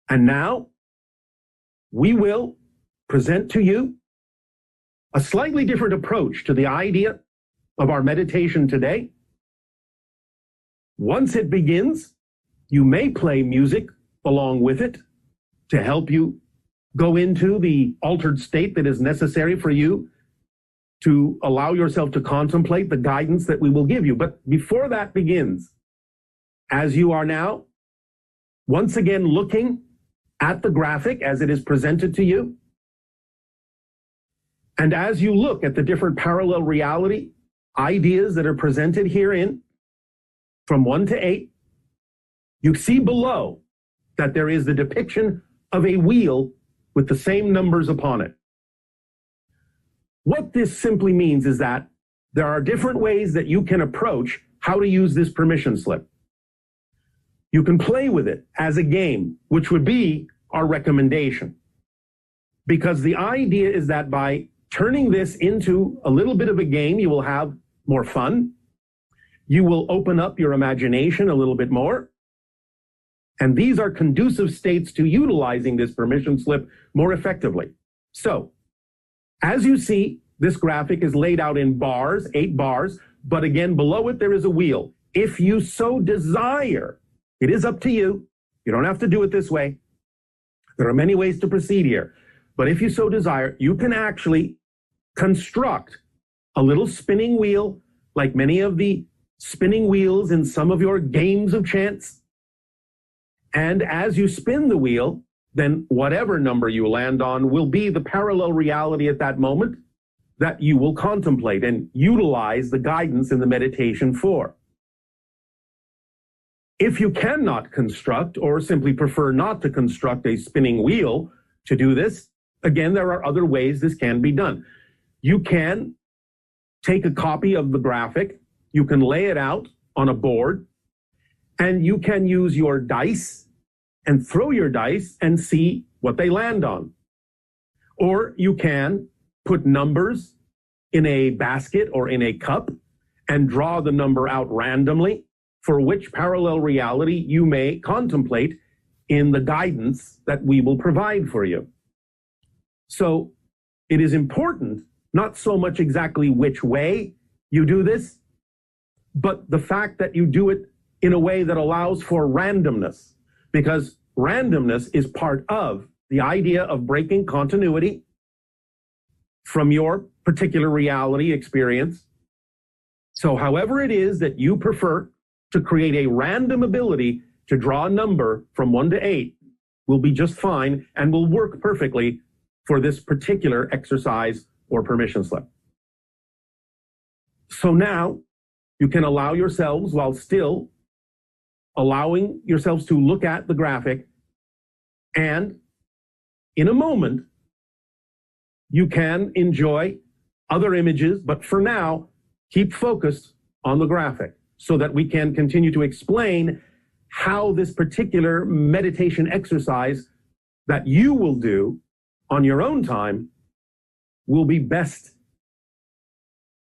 And now we will present to you a slightly different approach to the idea of our meditation today. Once it begins, you may play music along with it to help you go into the altered state that is necessary for you to allow yourself to contemplate the guidance that we will give you. But before that begins, as you are now once again looking at the graphic as it is presented to you, and as you look at the different parallel reality ideas that are presented herein, from 1 to 8, you see below that there is the depiction of a wheel with the same numbers upon it. What this simply means is that there are different ways that you can approach how to use this permission slip. You can play with it as a game, which would be our recommendation. Because the idea is that by turning this into a little bit of a game, you will have more fun. You will open up your imagination a little bit more. And these are conducive states to utilizing this permission slip more effectively. So, as you see, this graphic is laid out in bars, 8 bars, but again, below it, there is a wheel. If you so desire, it is up to you. You don't have to do it this way. There are many ways to proceed here. But if you so desire, you can actually construct a little spinning wheel, like many of the spinning wheels in some of your games of chance. And as you spin the wheel, then whatever number you land on will be the parallel reality at that moment that you will contemplate and utilize the guidance in the meditation for. If you cannot construct, or simply prefer not to construct a spinning wheel to do this, again, there are other ways this can be done. You can take a copy of the graphic, you can lay it out on a board, and you can use your dice and throw your dice and see what they land on. Or you can put numbers in a basket or in a cup and draw the number out randomly for which parallel reality you may contemplate in the guidance that we will provide for you. So it is important, not so much exactly which way you do this, but the fact that you do it in a way that allows for randomness, because randomness is part of the idea of breaking continuity from your particular reality experience. So however it is that you prefer to create a random ability to draw a number from 1 to 8 will be just fine and will work perfectly for this particular exercise or permission slip. So now you can allow yourselves, while still allowing yourselves to look at the graphic, and in a moment, you can enjoy other images, but for now, keep focused on the graphic so that we can continue to explain how this particular meditation exercise that you will do on your own time will be best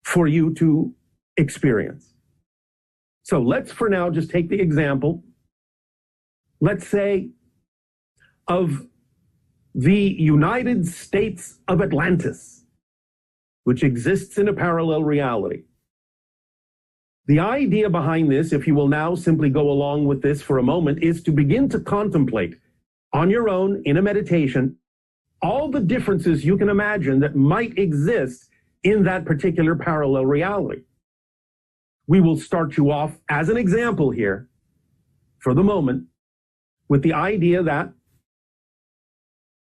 for you to experience. So let's for now just take the example, let's say, of the United States of Atlantis, which exists in a parallel reality. The idea behind this, if you will now simply go along with this for a moment, is to begin to contemplate on your own in a meditation all the differences you can imagine that might exist in that particular parallel reality. We will start you off as an example here for the moment with the idea that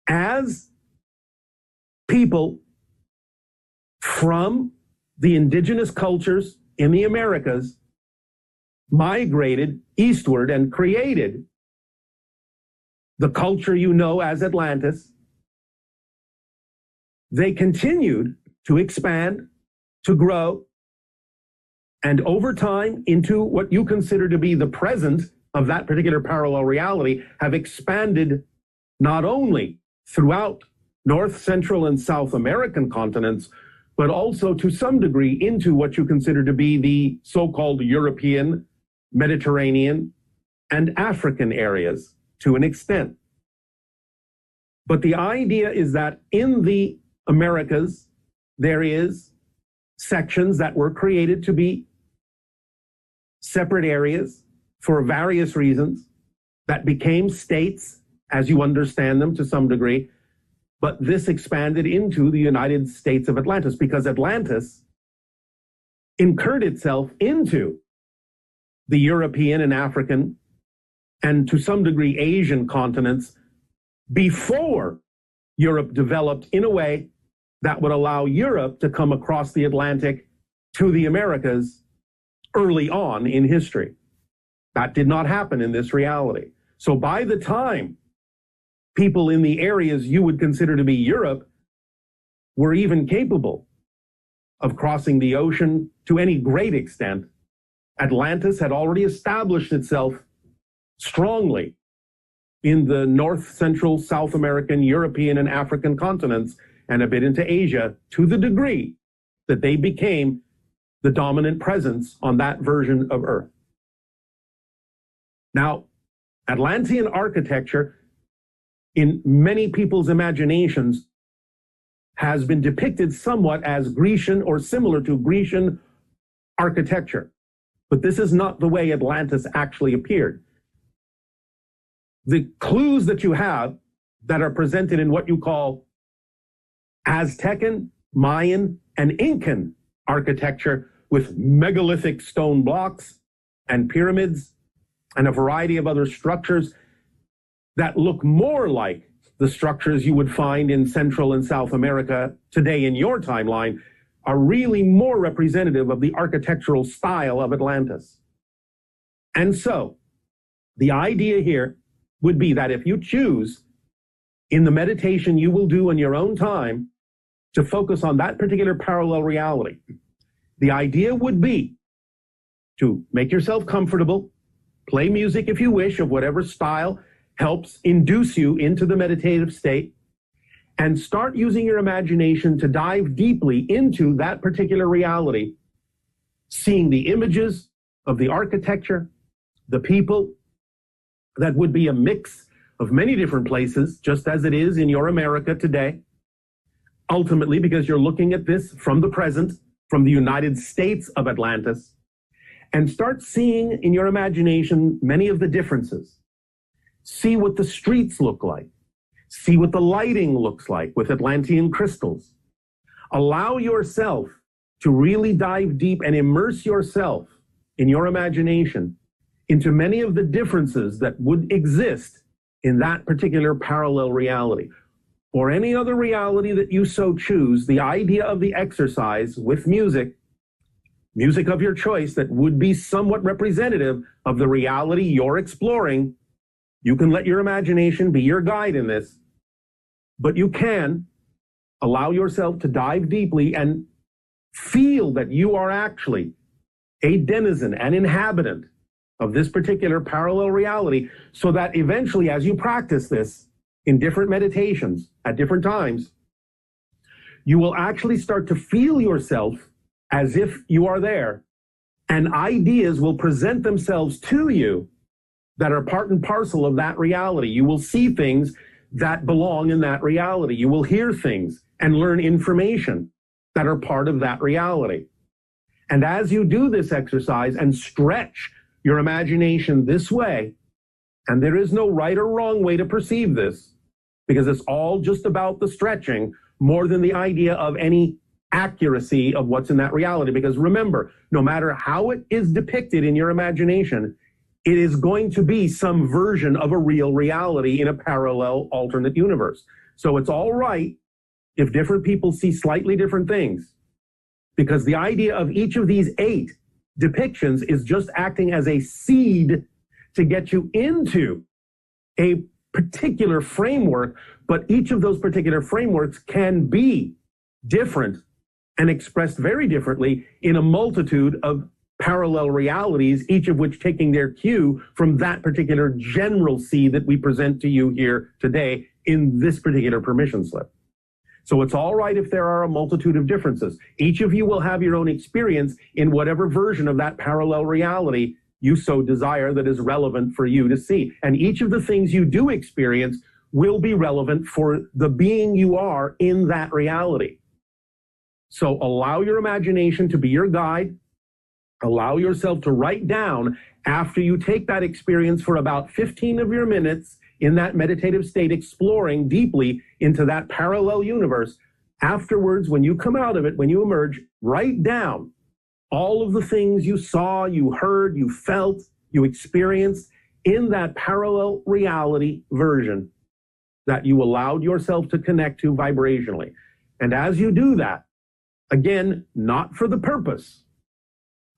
as people from the indigenous cultures in the Americas migrated eastward and created the culture you know as Atlantis, they continued to expand, to grow, and over time into what you consider to be the present of that particular parallel reality have expanded not only throughout North, Central, and South American continents, but also to some degree into what you consider to be the so-called European, Mediterranean, and African areas to an extent. But the idea is that in the Americas, there is sections that were created to be separate areas for various reasons that became states as you understand them to some degree. But this expanded into the United States of Atlantis because Atlantis incurred itself into the European and African and to some degree Asian continents before Europe developed in a way that would allow Europe to come across the Atlantic to the Americas early on in history. That did not happen in this reality. So by the time people in the areas you would consider to be Europe were even capable of crossing the ocean to any great extent, Atlantis had already established itself strongly in the North, Central, South American, European, and African continents, and a bit into Asia, to the degree that they became the dominant presence on that version of Earth. Now, Atlantean architecture, in many people's imaginations, has been depicted somewhat as Grecian or similar to Grecian architecture. But this is not the way Atlantis actually appeared. The clues that you have that are presented in what you call Aztecan, Mayan, and Incan architecture with megalithic stone blocks and pyramids and a variety of other structures that look more like the structures you would find in Central and South America today in your timeline, are really more representative of the architectural style of Atlantis. And so the idea here would be that if you choose in the meditation you will do in your own time to focus on that particular parallel reality, the idea would be to make yourself comfortable, play music if you wish of whatever style helps induce you into the meditative state, and start using your imagination to dive deeply into that particular reality, seeing the images of the architecture, the people, that would be a mix of many different places, just as it is in your America today. Ultimately, because you're looking at this from the present, from the United States of Atlantis, and start seeing in your imagination many of the differences. See what the streets look like. See what the lighting looks like with Atlantean crystals. Allow yourself to really dive deep and immerse yourself in your imagination into many of the differences that would exist in that particular parallel reality, or any other reality that you so choose. The idea of the exercise with music of your choice that would be somewhat representative of the reality you're exploring. You can let your imagination be your guide in this, but you can allow yourself to dive deeply and feel that you are actually a denizen, an inhabitant of this particular parallel reality, so that eventually, as you practice this in different meditations at different times, you will actually start to feel yourself as if you are there, and ideas will present themselves to you that are part and parcel of that reality. You will see things that belong in that reality. You will hear things and learn information that are part of that reality. And as you do this exercise and stretch your imagination this way, and there is no right or wrong way to perceive this, because it's all just about the stretching more than the idea of any accuracy of what's in that reality. Because remember, no matter how it is depicted in your imagination, it is going to be some version of a real reality in a parallel alternate universe. So it's all right if different people see slightly different things, because the idea of each of these 8 depictions is just acting as a seed to get you into a particular framework, but each of those particular frameworks can be different and expressed very differently in a multitude of parallel realities, each of which taking their cue from that particular general seed that we present to you here today in this particular permission slip. So it's all right if there are a multitude of differences. Each of you will have your own experience in whatever version of that parallel reality you so desire that is relevant for you to see. And each of the things you do experience will be relevant for the being you are in that reality. So allow your imagination to be your guide. Allow yourself to write down after you take that experience for about 15 of your minutes in that meditative state, exploring deeply into that parallel universe. Afterwards, when you come out of it, when you emerge, write down all of the things you saw, you heard, you felt, you experienced in that parallel reality version that you allowed yourself to connect to vibrationally. And as you do that, again, not for the purpose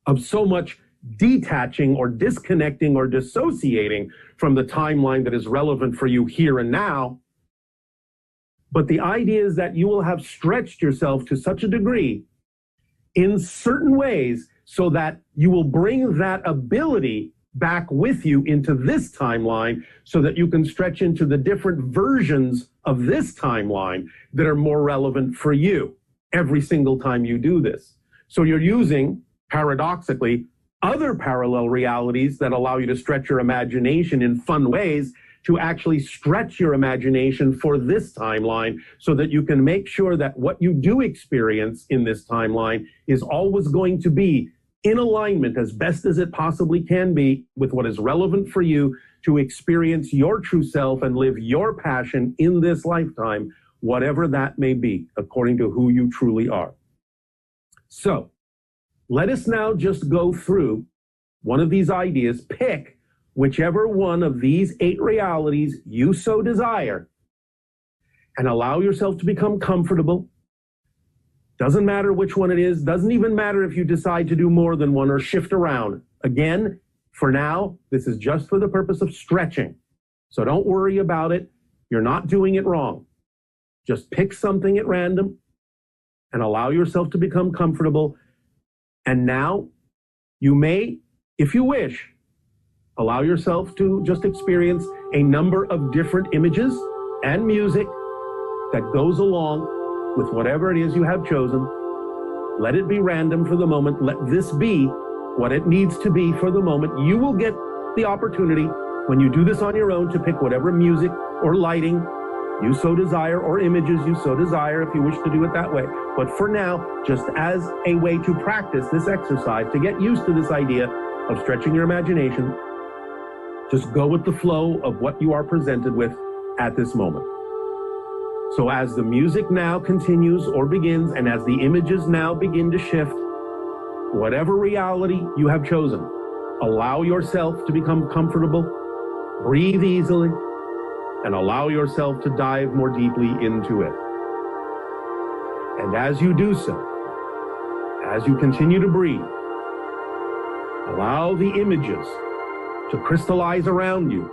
of so much detaching or disconnecting or dissociating from the timeline that is relevant for you here and now, but the idea is that you will have stretched yourself to such a degree in certain ways so that you will bring that ability back with you into this timeline so that you can stretch into the different versions of this timeline that are more relevant for you every single time you do this. So you're using, paradoxically, other parallel realities that allow you to stretch your imagination in fun ways to actually stretch your imagination for this timeline so that you can make sure that what you do experience in this timeline is always going to be in alignment as best as it possibly can be with what is relevant for you to experience your true self and live your passion in this lifetime, whatever that may be, according to who you truly are. So let us now just go through one of these ideas, pick whichever one of these 8 realities you so desire, and allow yourself to become comfortable. Doesn't matter which one it is. Doesn't even matter if you decide to do more than one or shift around. Again, for now, this is just for the purpose of stretching. So don't worry about it. You're not doing it wrong. Just pick something at random and allow yourself to become comfortable. And now you may, if you wish, allow yourself to just experience a number of different images and music that goes along with whatever it is you have chosen. Let it be random for the moment. Let this be what it needs to be for the moment. You will get the opportunity when you do this on your own to pick whatever music or lighting you so desire, or images you so desire, if you wish to do it that way. But for now, just as a way to practice this exercise, to get used to this idea of stretching your imagination, just go with the flow of what you are presented with at this moment. So as the music now continues or begins, and as the images now begin to shift, whatever reality you have chosen, allow yourself to become comfortable, breathe easily, and allow yourself to dive more deeply into it. And as you do so, as you continue to breathe, allow the images to crystallize around you,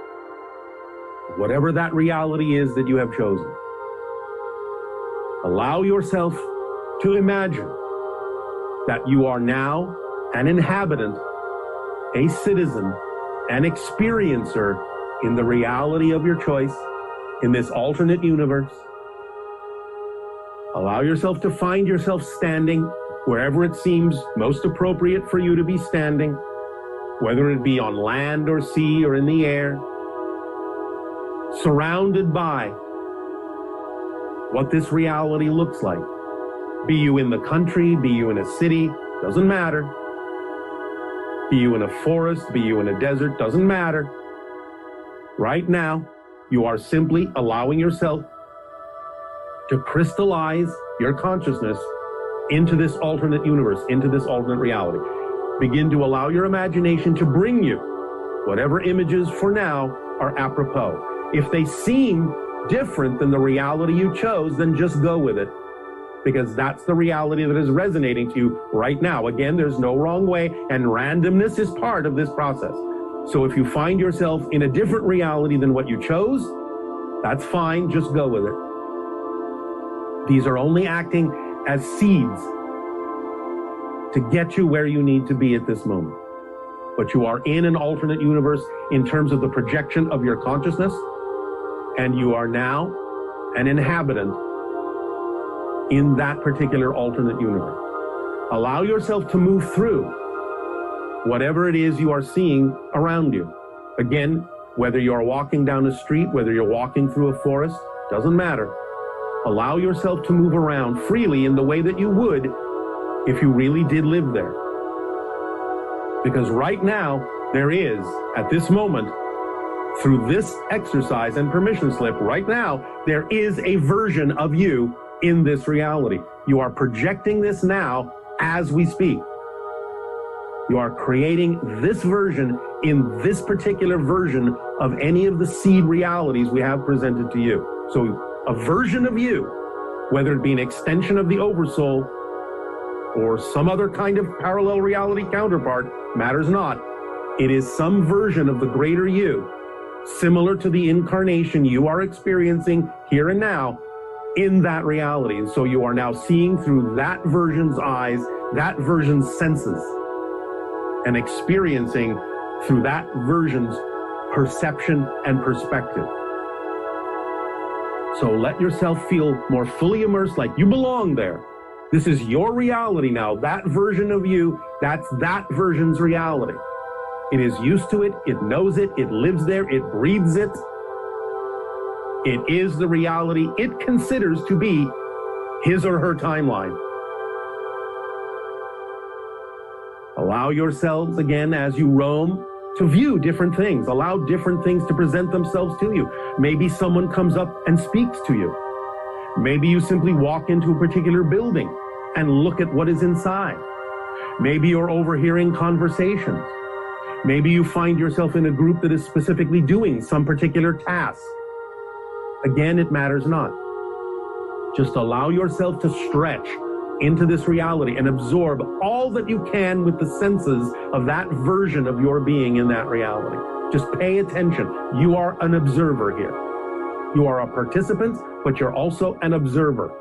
whatever that reality is that you have chosen. Allow yourself to imagine that you are now an inhabitant, a citizen, an experiencer in the reality of your choice, in this alternate universe. Allow yourself to find yourself standing wherever it seems most appropriate for you to be standing, whether it be on land or sea or in the air, surrounded by what this reality looks like. Be you in the country, be you in a city, doesn't matter. Be you in a forest, be you in a desert, doesn't matter. Right now, you are simply allowing yourself to crystallize your consciousness into this alternate universe, into this alternate reality. Begin to allow your imagination to bring you whatever images for now are apropos. If they seem different than the reality you chose, then just go with it, because that's the reality that is resonating to you right now. Again, there's no wrong way, and randomness is part of this process. So if you find yourself in a different reality than what you chose, that's fine, just go with it. These are only acting as seeds to get you where you need to be at this moment. But you are in an alternate universe in terms of the projection of your consciousness, and you are now an inhabitant in that particular alternate universe. Allow yourself to move through whatever it is you are seeing around you. Again, Whether you're walking down a street, whether you're walking through a forest, doesn't matter. Allow yourself to move around freely in the way that you would if you really did live there. Because right now, there is, at this moment, through this exercise and permission slip, right now, there is a version of you in this reality. You are projecting this now as we speak. You are creating this version in this particular version of any of the seed realities we have presented to you. So a version of you, whether it be an extension of the oversoul or some other kind of parallel reality counterpart, matters not. It is some version of the greater you, similar to the incarnation you are experiencing here and now in that reality. And so you are now seeing through that version's eyes, that version's senses, and experiencing through that version's perception and perspective. So let yourself feel more fully immersed, like you belong there. This is your reality now. That version of you, that's that version's reality. It is used to it, it knows it, it lives there, it breathes it. It is the reality it considers to be his or her timeline. Allow yourselves, again, as you roam, to view different things. Allow different things to present themselves to you. Maybe someone comes up and speaks to you. Maybe you simply walk into a particular building and look at what is inside. Maybe you're overhearing conversations. Maybe you find yourself in a group that is specifically doing some particular task. Again, it matters not. Just allow yourself to stretch into this reality and absorb all that you can with the senses of that version of your being in that reality. Just pay attention. You are an observer here. You are a participant, but you're also an observer.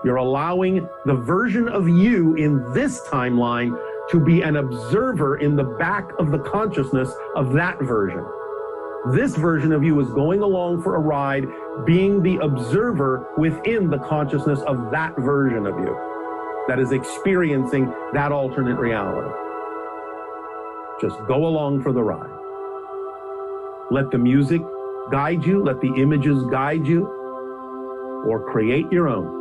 You're allowing the version of you in this timeline to be an observer in the back of the consciousness of that version. This version of you is going along for a ride, being the observer within the consciousness of that version of you that is experiencing that alternate reality. Just go along for the ride. Let the music guide you, let the images guide you, or create your own.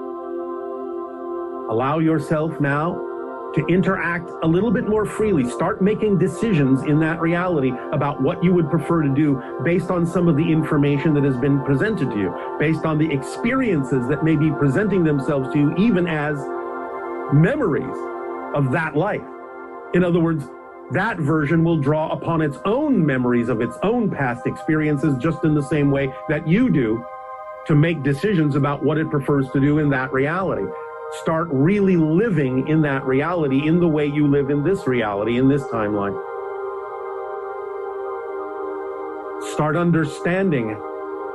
Allow yourself now to interact a little bit more freely. Start making decisions in that reality about what you would prefer to do based on some of the information that has been presented to you, based on the experiences that may be presenting themselves to you even as memories of that life. In other words, that version will draw upon its own memories of its own past experiences just in the same way that you do to make decisions about what it prefers to do in that reality. Start really living in that reality in the way you live in this reality, in this timeline. Start understanding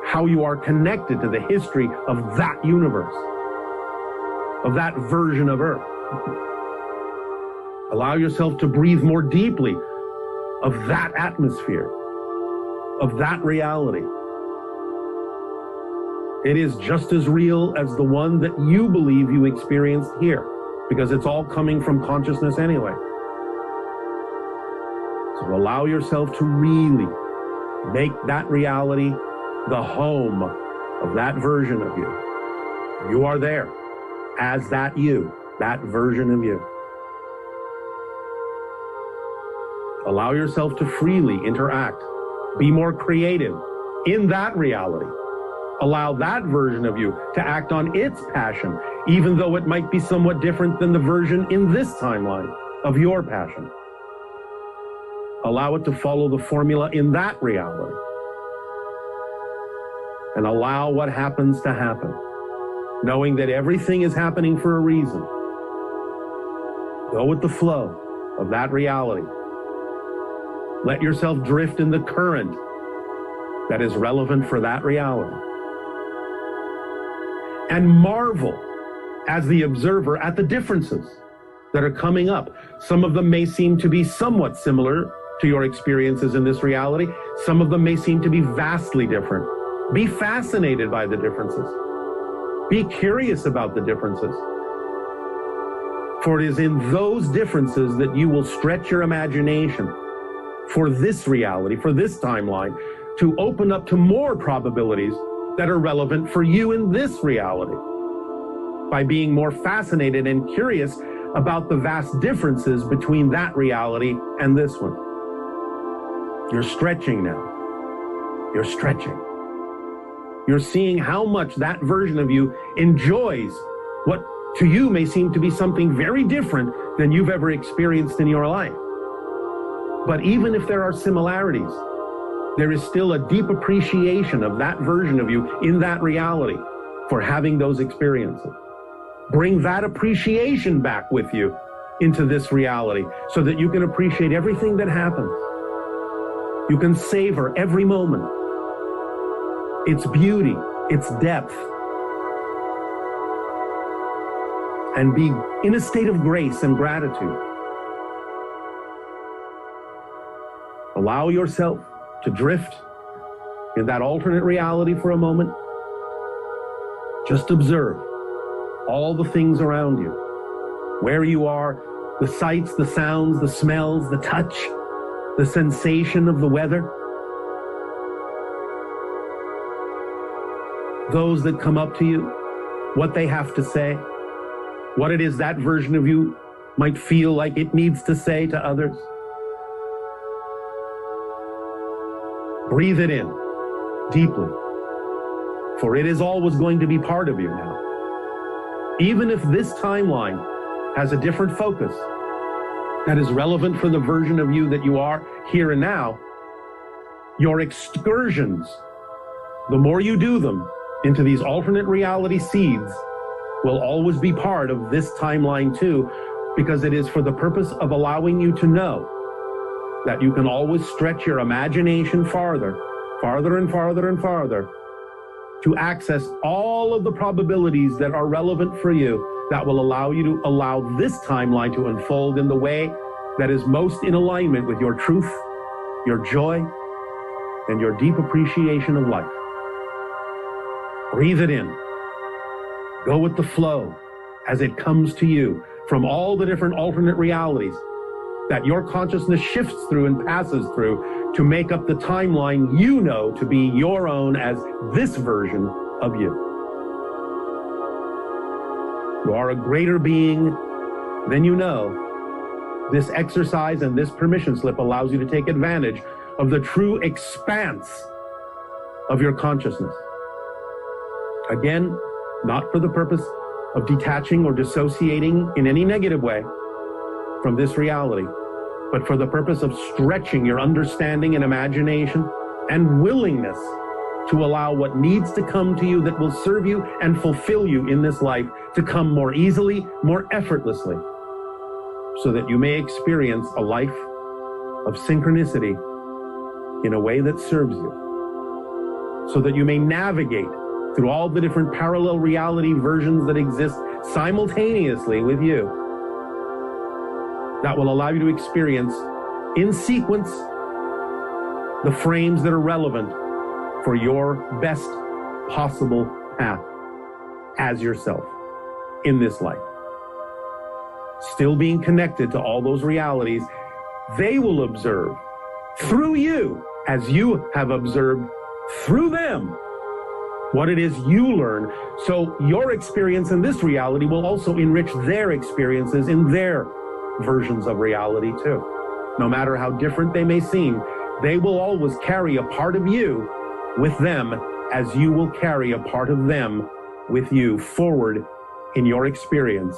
how you are connected to the history of that universe, of that version of Earth. Allow yourself to breathe more deeply of that atmosphere, of that reality. It is just as real as the one that you believe you experienced here, because it's all coming from consciousness anyway. So allow yourself to really make that reality the home of that version of you. You are there as that you, that version of you. Allow yourself to freely interact. Be more creative in that reality. Allow that version of you to act on its passion, even though it might be somewhat different than the version in this timeline of your passion. Allow it to follow the formula in that reality. And allow what happens to happen, knowing that everything is happening for a reason. Go with the flow of that reality. Let yourself drift in the current that is relevant for that reality. And marvel as the observer at the differences that are coming up. Some of them may seem to be somewhat similar to your experiences in this reality. Some of them may seem to be vastly different. Be fascinated by the differences. Be curious about the differences. For it is in those differences that you will stretch your imagination for this reality, for this timeline, to open up to more probabilities that are relevant for you in this reality, by being more fascinated and curious about the vast differences between that reality and this one. You're stretching now. You're stretching. You're seeing how much that version of you enjoys what to you may seem to be something very different than you've ever experienced in your life. But even if there are similarities, there is still a deep appreciation of that version of you in that reality for having those experiences. Bring that appreciation back with you into this reality so that you can appreciate everything that happens. You can savor every moment, its beauty, its depth, and be in a state of grace and gratitude. Allow yourself to drift in that alternate reality for a moment. Just observe all the things around you, where you are, the sights, the sounds, the smells, the touch, the sensation of the weather. Those that come up to you, what they have to say, what it is that version of you might feel like it needs to say to others. Breathe it in deeply, for it is always going to be part of you now. Even if this timeline has a different focus that is relevant for the version of you that you are here and now, your excursions, the more you do them into these alternate reality seeds, will always be part of this timeline too, because it is for the purpose of allowing you to know that you can always stretch your imagination farther and farther and farther to access all of the probabilities that are relevant for you, that will allow you to allow this timeline to unfold in the way that is most in alignment with your truth, your joy, and your deep appreciation of life. Breathe it in. Go with the flow as it comes to you from all the different alternate realities that your consciousness shifts through and passes through to make up the timeline you know to be your own as this version of you. You are a greater being than you know. This exercise and this permission slip allows you to take advantage of the true expanse of your consciousness. Again, not for the purpose of detaching or dissociating in any negative way from this reality, but for the purpose of stretching your understanding and imagination and willingness to allow what needs to come to you that will serve you and fulfill you in this life to come more easily, more effortlessly, so that you may experience a life of synchronicity in a way that serves you, so that you may navigate through all the different parallel reality versions that exist simultaneously with you, that will allow you to experience in sequence the frames that are relevant for your best possible path as yourself in this life. Still being connected to all those realities, they will observe through you as you have observed through them what it is you learn. So your experience in this reality will also enrich their experiences in their versions of reality too. No matter how different they may seem, they will always carry a part of you with them as you will carry a part of them with you forward in your experience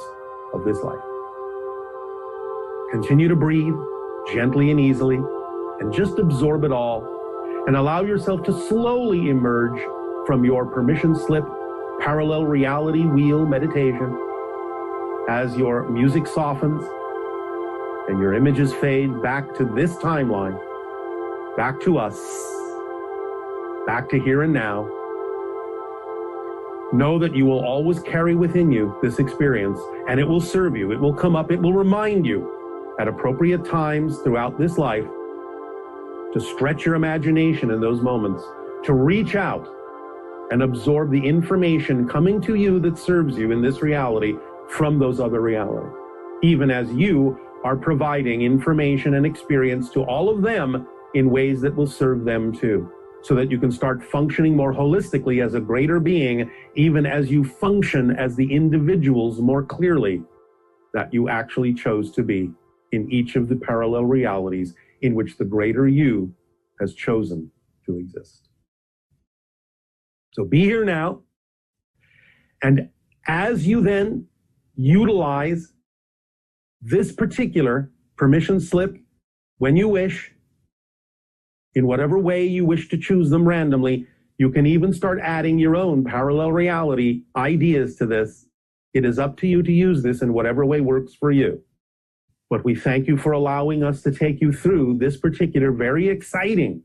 of this life. Continue to breathe gently and easily and just absorb it all and allow yourself to slowly emerge from your permission slip parallel reality wheel meditation as your music softens and your images fade back to this timeline, back to us, back to here and now. Know that you will always carry within you this experience, and it will serve you. It will come up. It will remind you at appropriate times throughout this life to stretch your imagination in those moments, to reach out and absorb the information coming to you that serves you in this reality from those other realities, even as you are providing information and experience to all of them in ways that will serve them too, so that you can start functioning more holistically as a greater being, even as you function as the individuals more clearly that you actually chose to be in each of the parallel realities in which the greater you has chosen to exist. So be here now, and as you then utilize this particular permission slip when you wish, in whatever way you wish to choose them randomly, you can even start adding your own parallel reality ideas to this. It is up to you to use this in whatever way works for you. But we thank you for allowing us to take you through this particular very exciting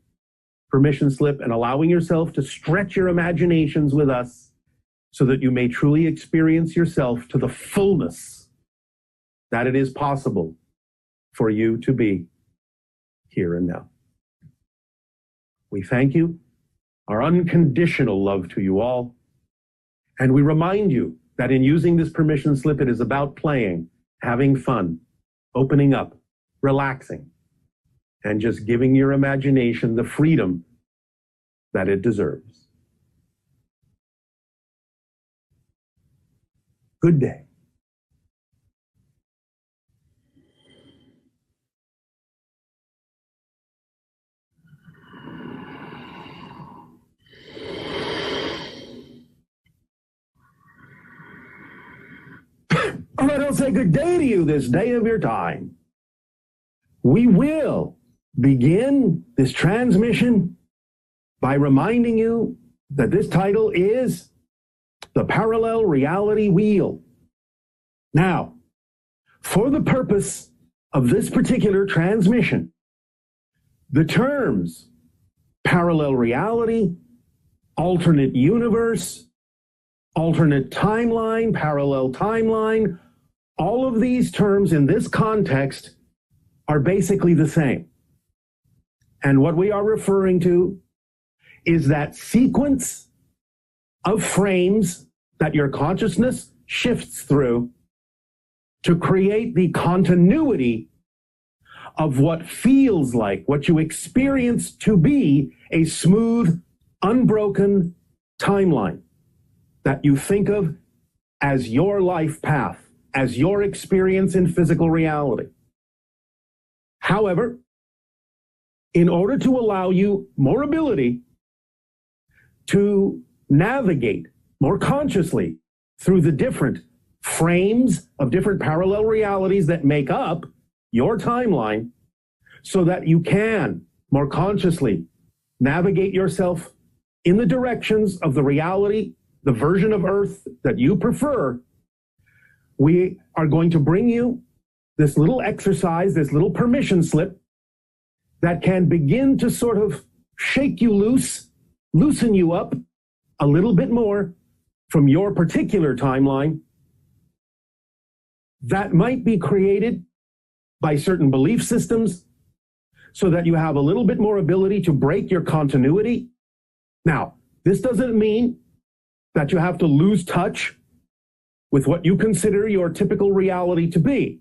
permission slip and allowing yourself to stretch your imaginations with us so that you may truly experience yourself to the fullness that it is possible for you to be here and now. We thank you, our unconditional love to you all, and we remind you that in using this permission slip, it is about playing, having fun, opening up, relaxing, and just giving your imagination the freedom that it deserves. Good day. Oh, I don't say good day to you this day of your time. We will begin this transmission by reminding you that this title is The Parallel Reality Wheel. Now, for the purpose of this particular transmission, the terms parallel reality, alternate universe, alternate timeline, parallel timeline, all of these terms in this context are basically the same. And what we are referring to is that sequence of frames that your consciousness shifts through to create the continuity of what feels like, what you experience to be a smooth, unbroken timeline that you think of as your life path, as your experience in physical reality. However, in order to allow you more ability to navigate more consciously through the different frames of different parallel realities that make up your timeline, so that you can more consciously navigate yourself in the directions of the reality, the version of Earth that you prefer, we are going to bring you this little exercise, this little permission slip that can begin to sort of shake you loose, loosen you up a little bit more from your particular timeline that might be created by certain belief systems so that you have a little bit more ability to break your continuity. Now, this doesn't mean that you have to lose touch with what you consider your typical reality to be.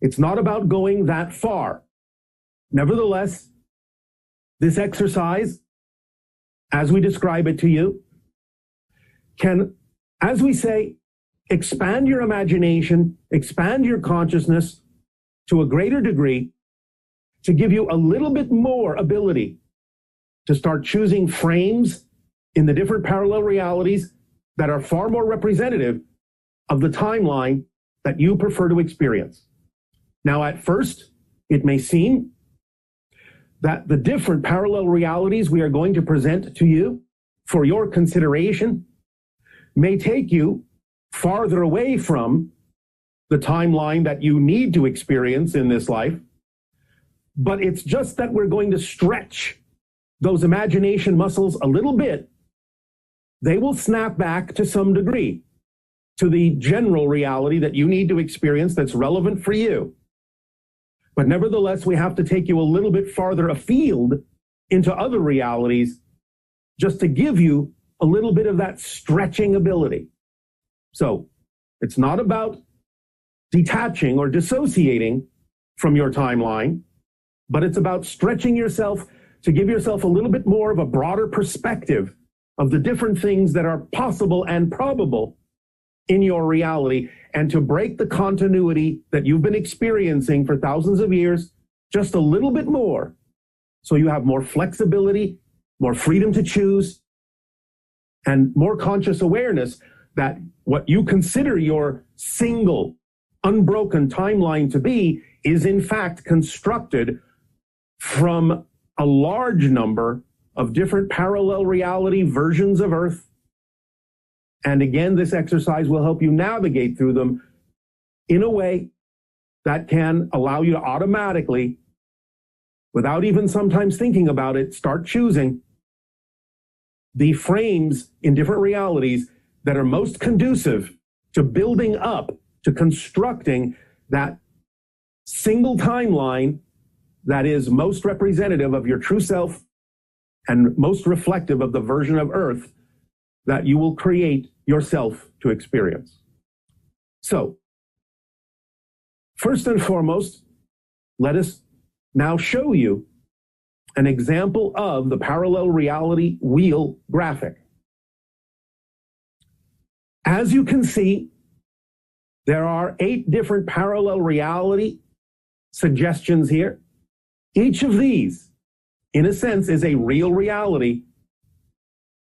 It's not about going that far. Nevertheless, this exercise, as we describe it to you, can, as we say, expand your imagination, expand your consciousness to a greater degree to give you a little bit more ability to start choosing frames in the different parallel realities that are far more representative of the timeline that you prefer to experience. Now, at first, it may seem that the different parallel realities we are going to present to you for your consideration may take you farther away from the timeline that you need to experience in this life. But it's just that we're going to stretch those imagination muscles a little bit. They will snap back to some degree to the general reality that you need to experience that's relevant for you. But nevertheless, we have to take you a little bit farther afield into other realities just to give you a little bit of that stretching ability. So it's not about detaching or dissociating from your timeline, but it's about stretching yourself to give yourself a little bit more of a broader perspective of the different things that are possible and probable in your reality, and to break the continuity that you've been experiencing for thousands of years just a little bit more, so you have more flexibility, more freedom to choose, and more conscious awareness that what you consider your single, unbroken timeline to be is in fact constructed from a large number of different parallel reality versions of Earth. And again, this exercise will help you navigate through them in a way that can allow you to automatically, without even sometimes thinking about it, start choosing the frames in different realities that are most conducive to building up, to constructing that single timeline that is most representative of your true self and most reflective of the version of Earth that you will create yourself to experience. So, first and foremost, let us now show you an example of the parallel reality wheel graphic. As you can see, there are 8 different parallel reality suggestions here. Each of these, in a sense, is a real reality,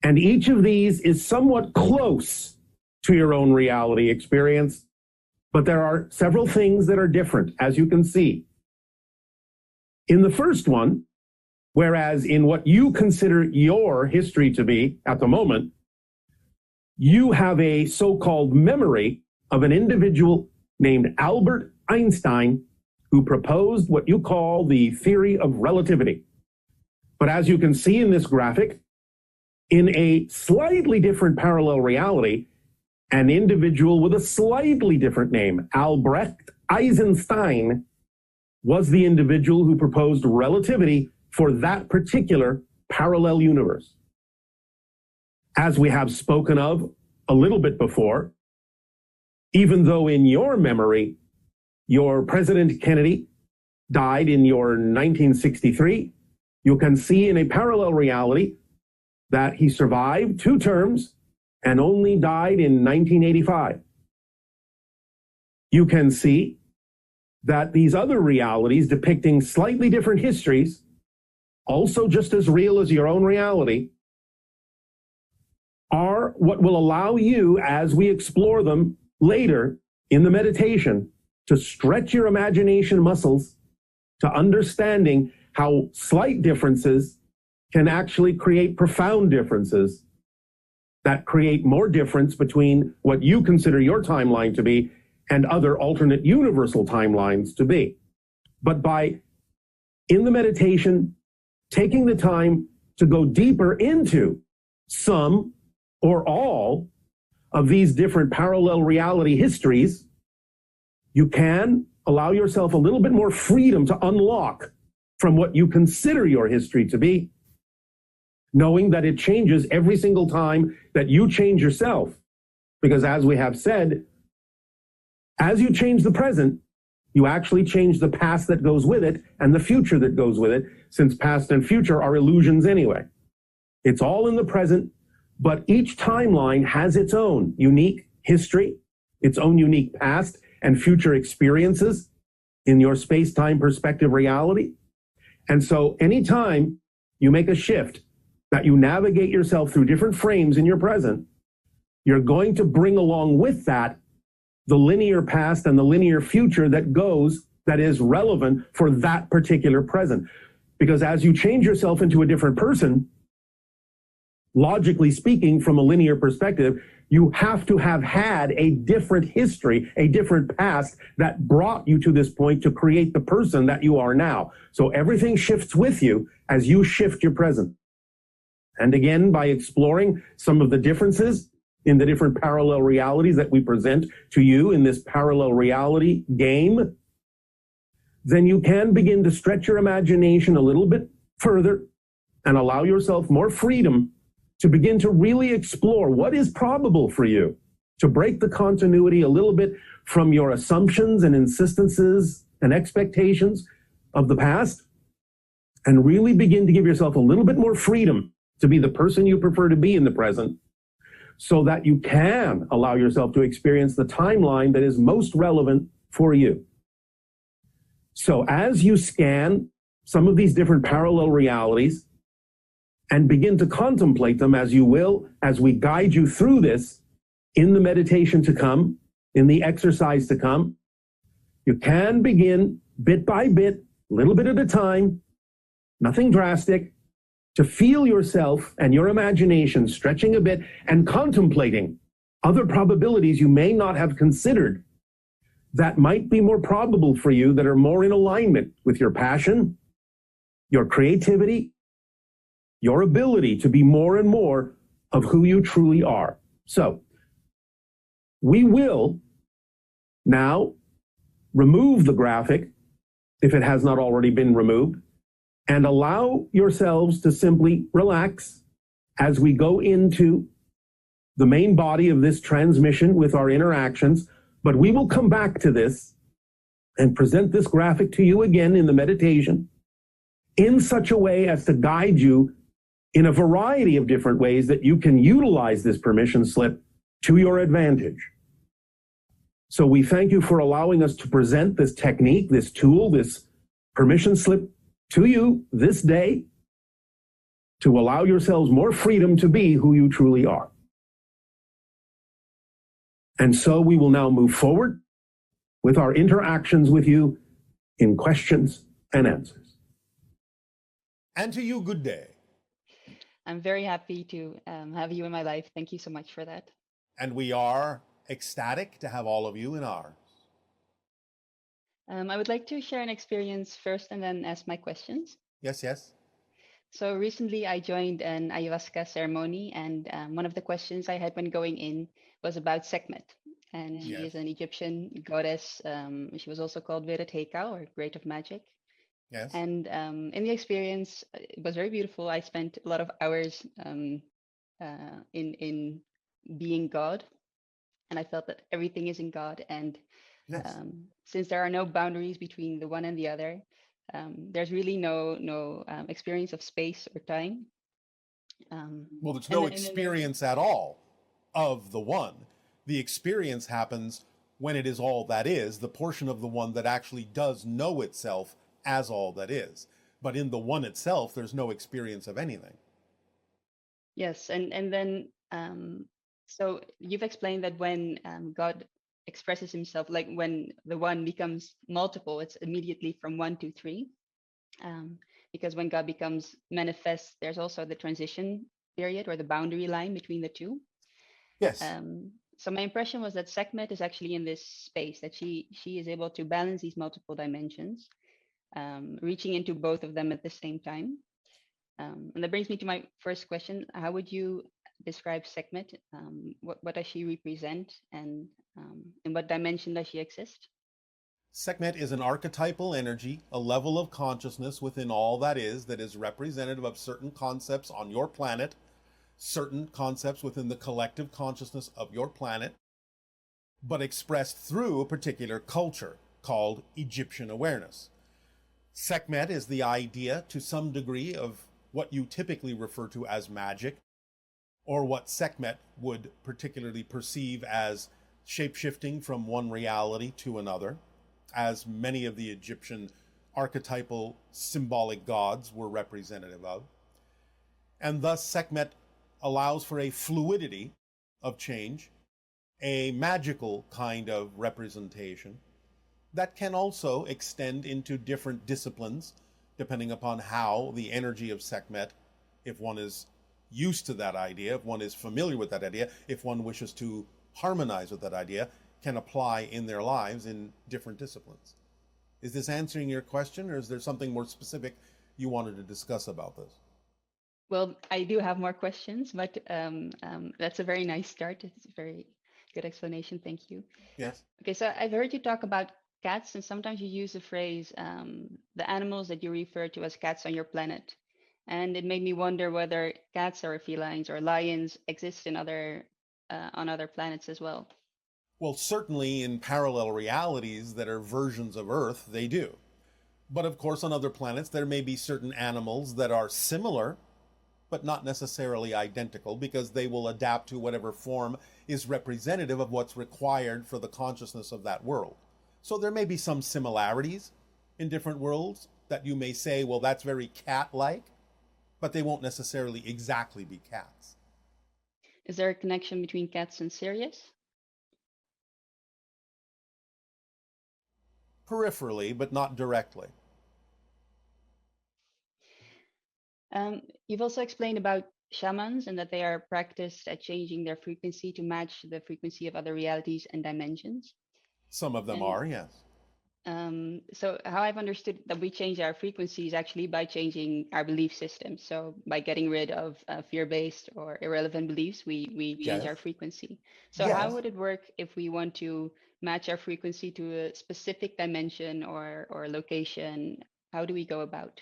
and each of these is somewhat close to your own reality experience, but there are several things that are different, as you can see. In the first one, whereas in what you consider your history to be at the moment, you have a so-called memory of an individual named Albert Einstein who proposed what you call the theory of relativity. But as you can see in this graphic, in a slightly different parallel reality, an individual with a slightly different name, Albrecht Eisenstein, was the individual who proposed relativity for that particular parallel universe. As we have spoken of a little bit before, even though in your memory, your President Kennedy died in your 1963, you can see in a parallel reality that he survived 2 terms and only died in 1985. You can see that these other realities depicting slightly different histories, also just as real as your own reality, are what will allow you, as we explore them later in the meditation, to stretch your imagination muscles to understanding how slight differences can actually create profound differences that create more difference between what you consider your timeline to be and other alternate universal timelines to be. But by, in the meditation, taking the time to go deeper into some or all of these different parallel reality histories, you can allow yourself a little bit more freedom to unlock from what you consider your history to be, knowing that it changes every single time that you change yourself. Because as we have said, as you change the present, you actually change the past that goes with it and the future that goes with it, since past and future are illusions anyway. It's all in the present, but each timeline has its own unique history, its own unique past and future experiences in your space-time perspective reality. And so anytime you make a shift, that you navigate yourself through different frames in your present, you're going to bring along with that the linear past and the linear future that is relevant for that particular present. Because as you change yourself into a different person, logically speaking, from a linear perspective, you have to have had a different history, a different past that brought you to this point to create the person that you are now. So everything shifts with you as you shift your present. And again, by exploring some of the differences in the different parallel realities that we present to you in this parallel reality game, then you can begin to stretch your imagination a little bit further and allow yourself more freedom to begin to really explore what is probable for you, to break the continuity a little bit from your assumptions and insistences and expectations of the past and really begin to give yourself a little bit more freedom to be the person you prefer to be in the present, so that you can allow yourself to experience the timeline that is most relevant for you. So as you scan some of these different parallel realities and begin to contemplate them, as you will, as we guide you through this in the meditation to come, in the exercise to come, you can begin bit by bit, little bit at a time, nothing drastic, to feel yourself and your imagination stretching a bit and contemplating other probabilities you may not have considered that might be more probable for you, that are more in alignment with your passion, your creativity, your ability to be more and more of who you truly are. So we will now remove the graphic, if it has not already been removed, and allow yourselves to simply relax as we go into the main body of this transmission with our interactions. But we will come back to this and present this graphic to you again in the meditation in such a way as to guide you in a variety of different ways that you can utilize this permission slip to your advantage. So we thank you for allowing us to present this technique, this tool, this permission slip to you this day to allow yourselves more freedom to be who you truly are. And so we will now move forward with our interactions with you in questions and answers. And to you, good day. I'm very happy to have you in my life. Thank you so much for that. And we are ecstatic to have all of you in ours. I would like to share an experience first and then ask my questions. Yes. So recently I joined an ayahuasca ceremony, and one of the questions I had when going in was about Sekhmet. And she is an Egyptian goddess. She was also called Vereteka, or Great of Magic. Yes. And in the experience, it was very beautiful. I spent a lot of hours in being God, and I felt that everything is in God. And since there are no boundaries between the one and the other, there's really no experience of space or time. Well, there's no experience at all of the one. The experience happens when it is all that is, the portion of the one that actually does know itself as all that is. But in the one itself, there's no experience of anything. Yes, and then so you've explained that when God expresses himself, like when the one becomes multiple, it's immediately from 1 to 3. Because when God becomes manifest, there's also the transition period or the boundary line between the two. Yes. So my impression was that Sekhmet is actually in this space, that she is able to balance these multiple dimensions, reaching into both of them at the same time. And that brings me to my first question. How would you describe Sekhmet? What does she represent, and in what dimension does she exist? Sekhmet is an archetypal energy, a level of consciousness within all that is representative of certain concepts on your planet, certain concepts within the collective consciousness of your planet, but expressed through a particular culture called Egyptian awareness. Sekhmet is the idea, to some degree, of what you typically refer to as magic, or what Sekhmet would particularly perceive as shape-shifting from one reality to another, as many of the Egyptian archetypal symbolic gods were representative of. And thus Sekhmet allows for a fluidity of change, a magical kind of representation that can also extend into different disciplines, depending upon how the energy of Sekhmet, if one is used to that idea, if one is familiar with that idea, if one wishes to harmonize with that idea, can apply in their lives in different disciplines. Is this answering your question, or is there something more specific you wanted to discuss about this? Well, I do have more questions, but that's a very nice start. It's a very good explanation. Thank you. Yes. Okay, so I've heard you talk about cats, and sometimes you use the phrase, the animals that you refer to as cats on your planet. And it made me wonder whether cats or felines or lions exist in on other planets as well. Well, certainly in parallel realities that are versions of Earth, they do. But of course, on other planets, there may be certain animals that are similar, but not necessarily identical, because they will adapt to whatever form is representative of what's required for the consciousness of that world. So there may be some similarities in different worlds that you may say, well, that's very cat-like, but they won't necessarily exactly be cats. Is there a connection between cats and Sirius? Peripherally, but not directly. You've also explained about shamans and that they are practiced at changing their frequency to match the frequency of other realities and dimensions. Some of them And are, yes. so how I've understood that we change our frequencies actually by changing our belief system. So by getting rid of fear-based or irrelevant beliefs, we change Yes. our frequency. So Yes. how would it work if we want to match our frequency to a specific dimension or location? How do we go about?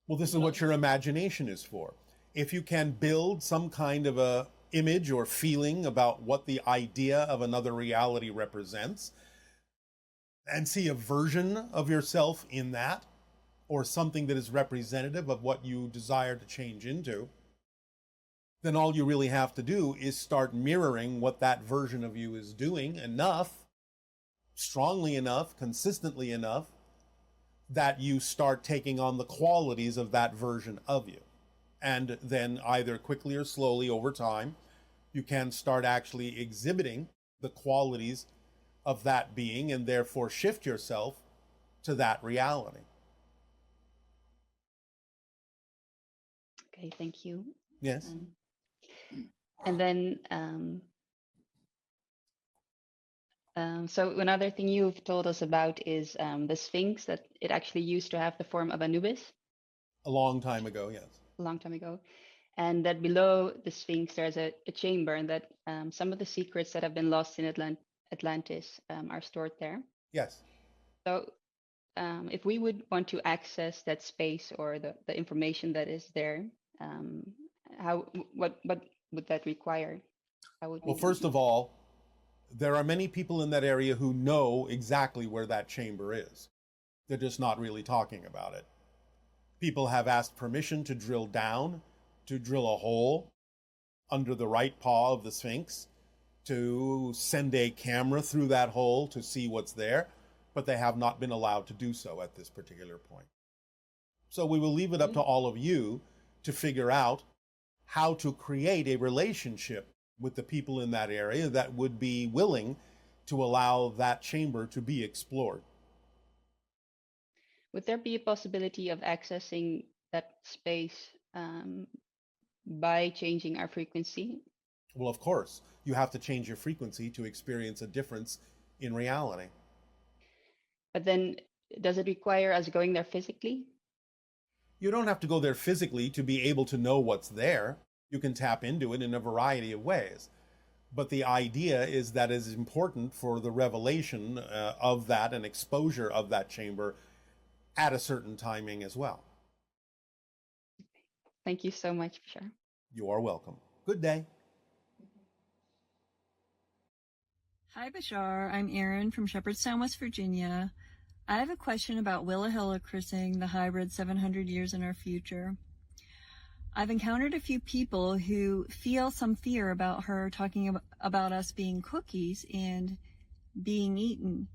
Well, this is what your imagination is for. If you can build some kind of a image or feeling about what the idea of another reality represents, and see a version of yourself in that, or something that is representative of what you desire to change into, then all you really have to do is start mirroring what that version of you is doing enough, strongly enough, consistently enough, that you start taking on the qualities of that version of you. And then either quickly or slowly over time, you can start actually exhibiting the qualities of that being and therefore shift yourself to that reality. Okay, thank you. Yes. And then, so another thing you've told us about is the Sphinx, that it actually used to have the form of Anubis A long time ago, yes. a long time ago. And that below the Sphinx, there's a chamber, and that some of the secrets that have been lost in Atlantis are stored there. Yes. So if we would want to access that space or the information that is there, what would that require? How would we Well, first of all, there are many people in that area who know exactly where that chamber is. They're just not really talking about it. People have asked permission to drill down, to drill a hole under the right paw of the Sphinx, to send a camera through that hole to see what's there, but they have not been allowed to do so at this particular point. So we will leave it up to all of you to figure out how to create a relationship with the people in that area that would be willing to allow that chamber to be explored. Would there be a possibility of accessing that space by changing our frequency? Well, of course, you have to change your frequency to experience a difference in reality. But then, does it require us going there physically? You don't have to go there physically to be able to know what's there. You can tap into it in a variety of ways. But the idea is that it is important for the revelation of that and exposure of that chamber at a certain timing as well. Thank you so much, Bashar. You are welcome. Good day. Hi, Bashar. I'm Erin from Shepherdstown, West Virginia. I have a question about Willahilla christening the hybrid 700 years in our future. I've encountered a few people who feel some fear about her talking about us being cookies and being eaten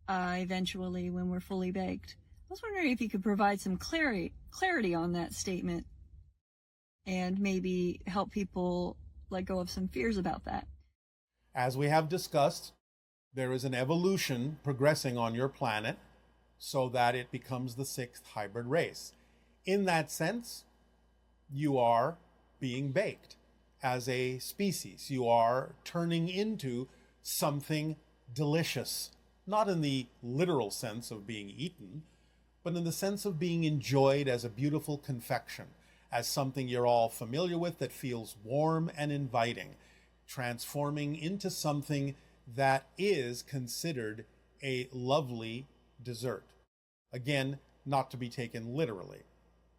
eventually when we're fully baked. I was wondering if you could provide some clarity on that statement and maybe help people let go of some fears about that. As we have discussed, there is an evolution progressing on your planet so that it becomes the sixth hybrid race. In that sense, you are being baked as a species. You are turning into something delicious, not in the literal sense of being eaten, but in the sense of being enjoyed as a beautiful confection, as something you're all familiar with that feels warm and inviting, transforming into something that is considered a lovely dessert. Again, not to be taken literally.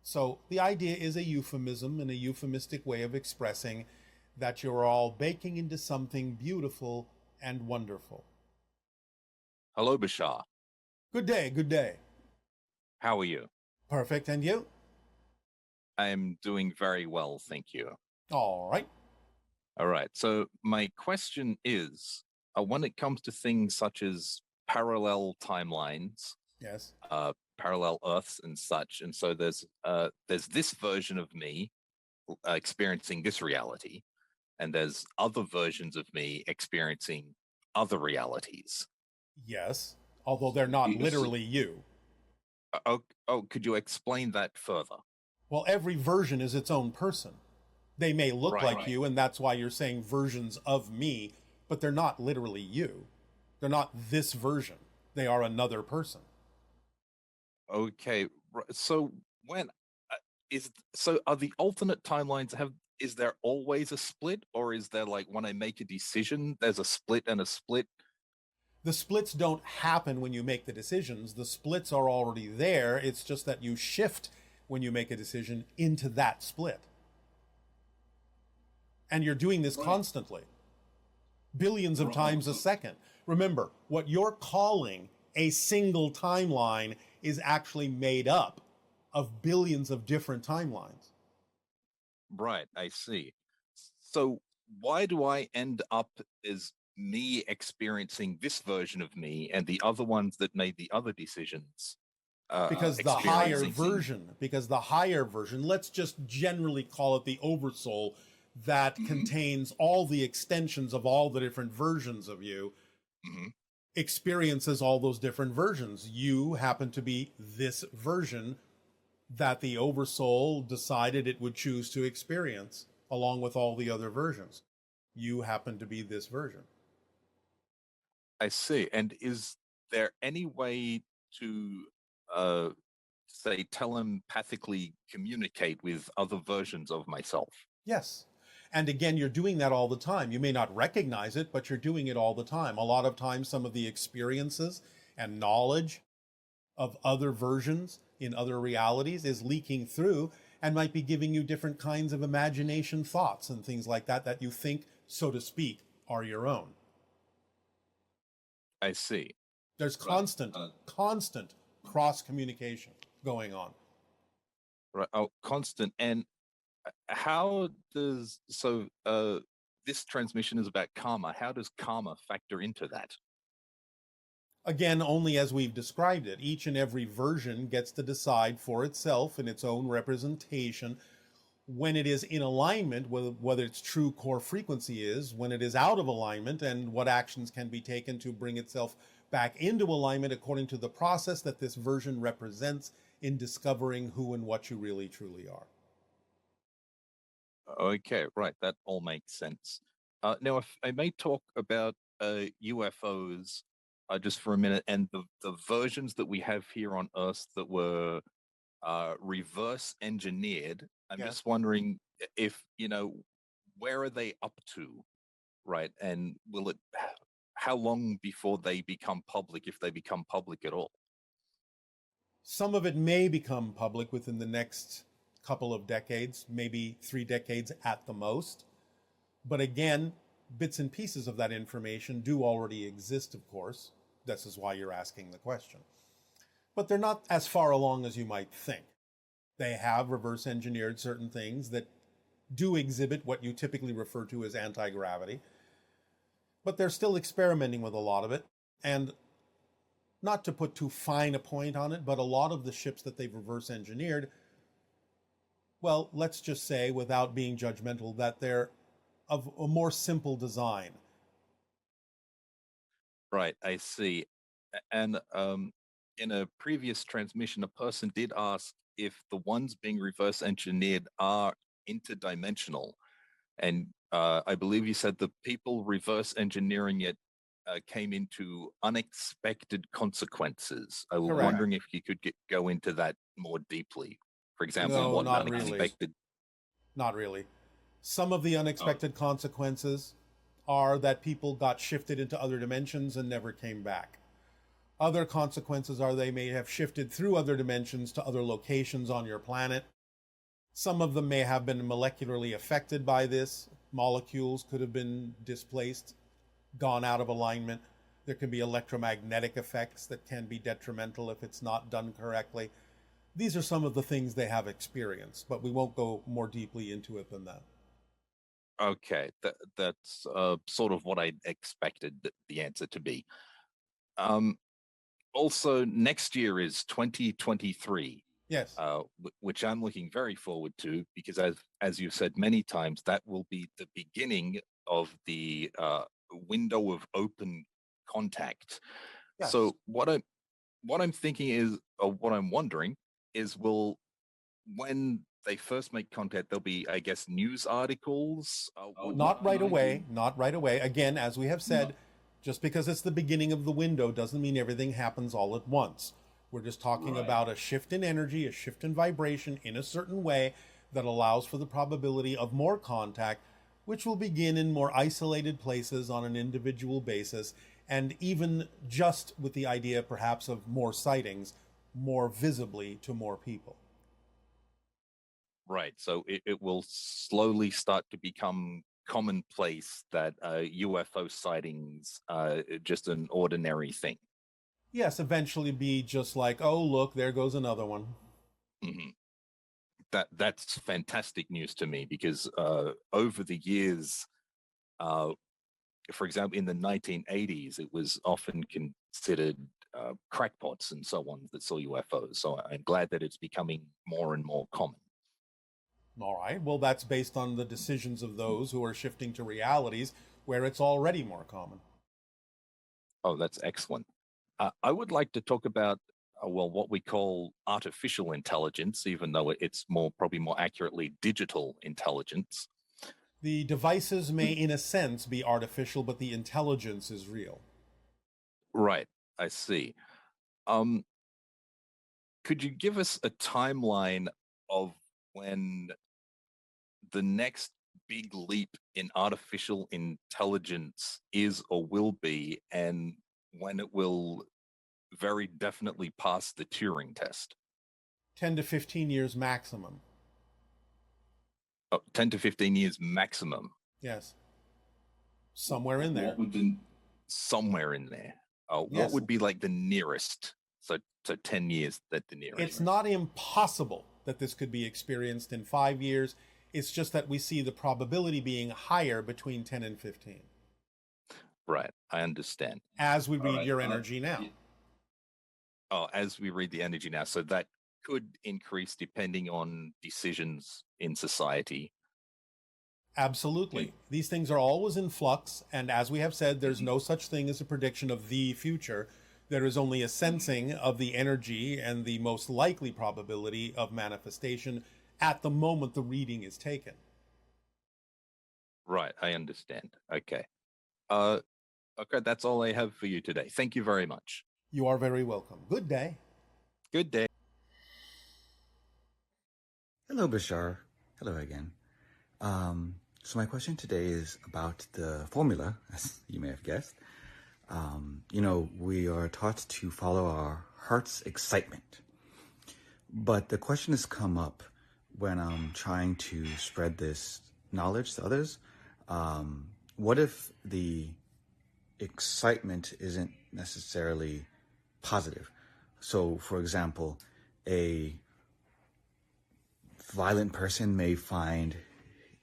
So the idea is a euphemism and a euphemistic way of expressing that you're all baking into something beautiful and wonderful. Hello, Bashar. Good day, good day. How are you? Perfect, and you? I am doing very well, thank you. All right. All right. So my question is, when it comes to things such as parallel timelines, Yes. parallel Earths and such, and so there's this version of me experiencing this reality, and there's other versions of me experiencing other realities. Yes, although they're not literally you. Could you explain that further? Well, every version is its own person. They may look like you, and that's why you're saying versions of me, but they're not literally you. They're not this version. They are another person. Okay, so when are the alternate timelines is there always a split, or is there like when I make a decision, there's a split and a split? The splits don't happen when you make the decisions. The splits are already there. It's just that you shift when you make a decision into that split. And you're doing this constantly, billions of times a second. Remember, what you're calling a single timeline is actually made up of billions of different timelines. Right, I see. So why do I end up as me experiencing this version of me and the other ones that made the other decisions? Because the higher version, let's just generally call it the oversoul, that contains all the extensions of all the different versions of you, experiences all those different versions. You happen to be this version that the oversoul decided it would choose to experience, along with all the other versions. You happen to be this version. I see. And is there any way to, say, telepathically communicate with other versions of myself? Yes. And again, you're doing that all the time. You may not recognize it, but you're doing it all the time. A lot of times, some of the experiences and knowledge of other versions in other realities is leaking through and might be giving you different kinds of imagination thoughts and things like that, that you think, so to speak, are your own. I see. There's constant cross communication going on. Right. Oh, constant. And how does this transmission is about karma. How does karma factor into that? Again, only as we've described it. Each and every version gets to decide for itself in its own representation when it is in alignment with whether its true core frequency is, when it is out of alignment, and what actions can be taken to bring itself back into alignment according to the process that this version represents in discovering who and what you really truly are. Okay, right. That all makes sense. Now, if I may talk about UFOs just for a minute, and the versions that we have here on Earth that were reverse engineered. I'm just wondering if, where are they up to, right? And how long before they become public, if they become public at all? Some of it may become public within the next couple of decades, maybe 3 decades at the most. But again, bits and pieces of that information do already exist, of course. This is why you're asking the question. But they're not as far along as you might think. They have reverse engineered certain things that do exhibit what you typically refer to as anti-gravity. But they're still experimenting with a lot of it. And not to put too fine a point on it, but a lot of the ships that they've reverse engineered, well, let's just say, without being judgmental, that they're of a more simple design. Right, I see. And in a previous transmission, a person did ask if the ones being reverse engineered are interdimensional. And I believe you said the people reverse engineering it came into unexpected consequences. I was Correct. wondering if you could go into that more deeply. For example, No, what not unexpected? really. Not really. Some of the unexpected consequences are that people got shifted into other dimensions and never came back. Other consequences are they may have shifted through other dimensions to other locations on your planet. Some of them may have been molecularly affected by this. Molecules could have been displaced gone out of alignment. There can be electromagnetic effects that can be detrimental if it's not done correctly. These are some of the things they have experienced, but we won't go more deeply into it than that. Okay, that's sort of what I expected the answer to be. Also, next year is 2023. Yes. Which I'm looking very forward to, because as you've said many times, that will be the beginning of the window of open contact. Yes. So what I'm thinking is, or what I'm wondering is, when they first make contact, there'll be, I guess, news articles. Not right away. Not right away. Again, as we have said, just because it's the beginning of the window doesn't mean everything happens all at once. We're just talking about a shift in energy, a shift in vibration in a certain way that allows for the probability of more contact, which will begin in more isolated places on an individual basis, and even just with the idea perhaps of more sightings, more visibly to more people. Right. So it will slowly start to become commonplace that UFO sightings just an ordinary thing. Yes, eventually be just like, oh, look, there goes another one. Mm-hmm. That's fantastic news to me, because over the years, for example, in the 1980s, it was often considered crackpots and so on that saw UFOs. So I'm glad that it's becoming more and more common. All right. Well, that's based on the decisions of those who are shifting to realities where it's already more common. Oh, that's excellent. I would like to talk about, what we call artificial intelligence, even though it's probably more accurately digital intelligence. The devices may, in a sense, be artificial, but the intelligence is real. Right. I see. Could you give us a timeline of when the next big leap in artificial intelligence is or will be, and when it will very definitely pass the Turing test? 10 to 15 years maximum. 10 to 15 years maximum. Yes. Somewhere in there. Somewhere in there. What Yes. would be like the nearest? So 10 years at the nearest. It's not impossible that this could be experienced in 5 years. It's just that we see the probability being higher between 10 and 15. Right. I understand. As we read your energy now. Oh, as we read the energy now. So that could increase depending on decisions in society. Absolutely. These things are always in flux. And as we have said, there's no such thing as a prediction of the future. There is only a sensing of the energy and the most likely probability of manifestation at the moment the reading is taken. Right. I understand. Okay. Okay. That's all I have for you today. Thank you very much. You are very welcome. Good day. Good day. Hello, Bashar. Hello again. So my question today is about the formula, as you may have guessed. We are taught to follow our heart's excitement. But the question has come up when I'm trying to spread this knowledge to others. What if the excitement isn't necessarily positive? So, for example, a violent person may find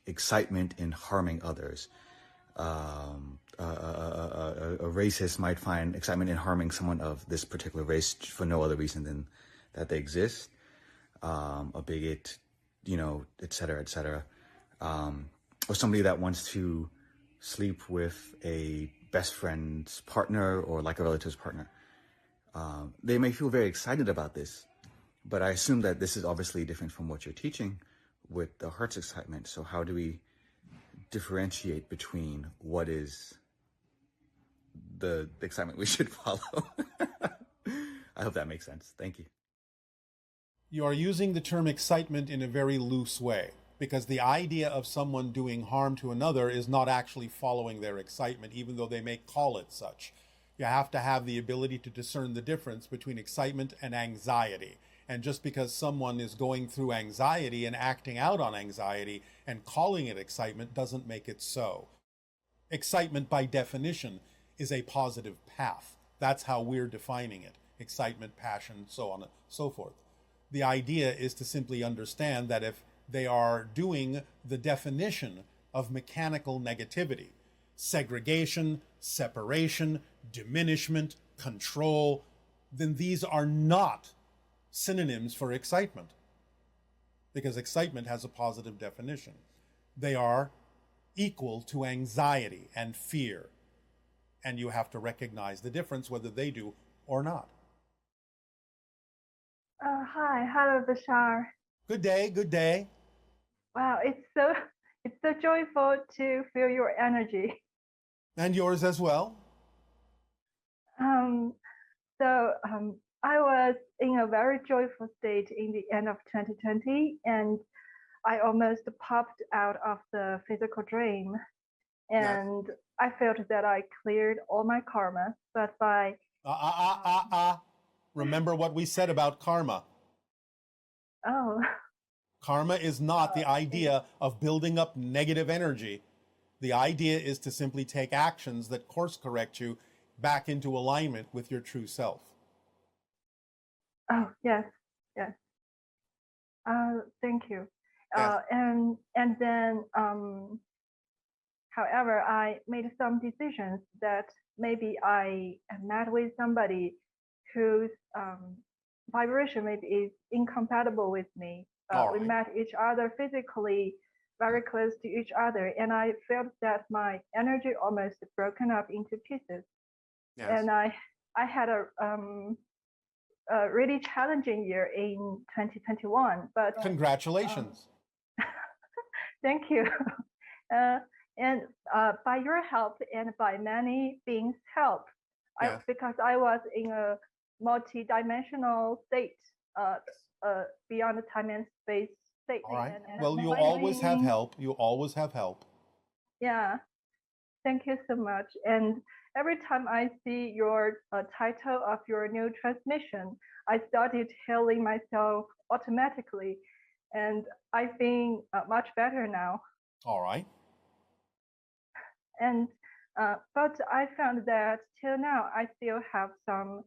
excitement in harming others. A racist might find excitement in harming someone of this particular race for no other reason than that they exist. A bigot, et cetera, et cetera. Or somebody that wants to sleep with a best friend's partner or like a relative's partner. They may feel very excited about this, but I assume that this is obviously different from what you're teaching with the heart's excitement. So how do we differentiate between what is the excitement we should follow? I hope that makes sense. Thank you. You are using the term excitement in a very loose way, because the idea of someone doing harm to another is not actually following their excitement, even though they may call it such. You have to have the ability to discern the difference between excitement and anxiety. And just because someone is going through anxiety and acting out on anxiety and calling it excitement doesn't make it so. Excitement, by definition, is a positive path. That's how we're defining it. Excitement, passion, so on and so forth. The idea is to simply understand that if they are doing the definition of mechanical negativity, segregation, separation, diminishment, control, then these are not synonyms for excitement, because excitement has a positive definition. They are equal to anxiety and fear, and you have to recognize the difference whether they do or not. Hi, hello, Bashar. Good day, good day. Wow, it's so joyful to feel your energy. And yours as well. I was in a very joyful state in the end of 2020, and I almost popped out of the physical dream, and yes. I felt that I cleared all my karma, but by Remember what we said about karma. Oh. Karma is not the idea of building up negative energy. The idea is to simply take actions that course correct you back into alignment with your true self. Oh, yes, yes. Thank you. Yes. And then, however, I made some decisions that maybe I met with somebody whose vibration maybe is incompatible with me. Right. We met each other physically, very close to each other, and I felt that my energy almost broken up into pieces. Yes. And I had a really challenging year in 2021. But congratulations. Thank you. And by your help and by many beings' help, yes. Because I was in a multi-dimensional state, beyond the time and space state. All right. Well, you always have help. You always have help. Yeah. Thank you so much. And every time I see your title of your new transmission, I started healing myself automatically, and I feel much better now. All right. And but I found that till now I still have some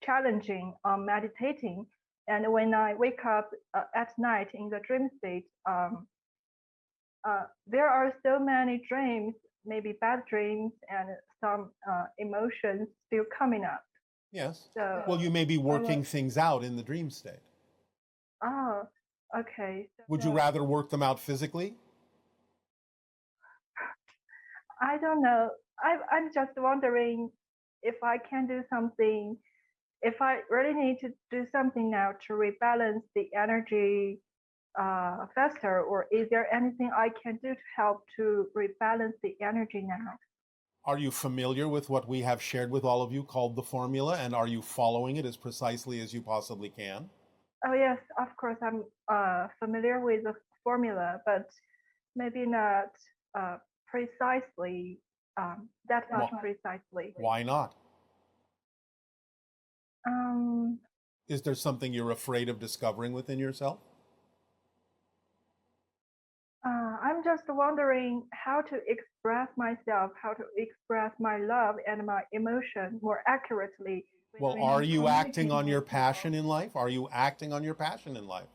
challenging on meditating. And when I wake up at night in the dream state, there are so many dreams, maybe bad dreams, and some emotions still coming up. Yes. So, well, you may be working things out in the dream state. Oh, okay. So, would you rather work them out physically? I don't know. I'm just wondering if I can do something, if I really need to do something now to rebalance the energy faster, or is there anything I can do to help to rebalance the energy now? Are you familiar with what we have shared with all of you called the formula, and are you following it as precisely as you possibly can? Oh yes, of course I'm familiar with the formula, but maybe not precisely, that much precisely. Why not? Is there something you're afraid of discovering within yourself? I'm just wondering how to express myself, how to express my love and my emotion more accurately. Well, are you acting on your passion in life? Are you acting on your passion in life?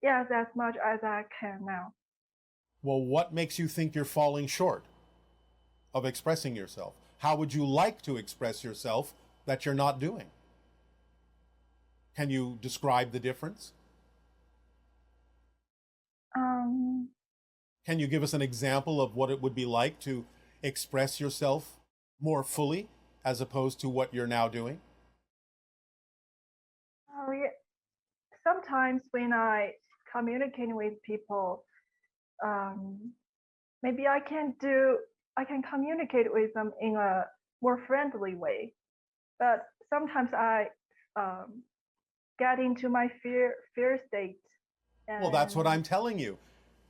Yes, as much as I can now. Well, what makes you think you're falling short of expressing yourself? How would you like to express yourself that you're not doing? Can you describe the difference? Can you give us an example of what it would be like to express yourself more fully as opposed to what you're now doing? Oh, yeah. Sometimes when I communicate with people, maybe I can communicate with them in a more friendly way. But sometimes I get into my fear state. Well, that's what I'm telling you.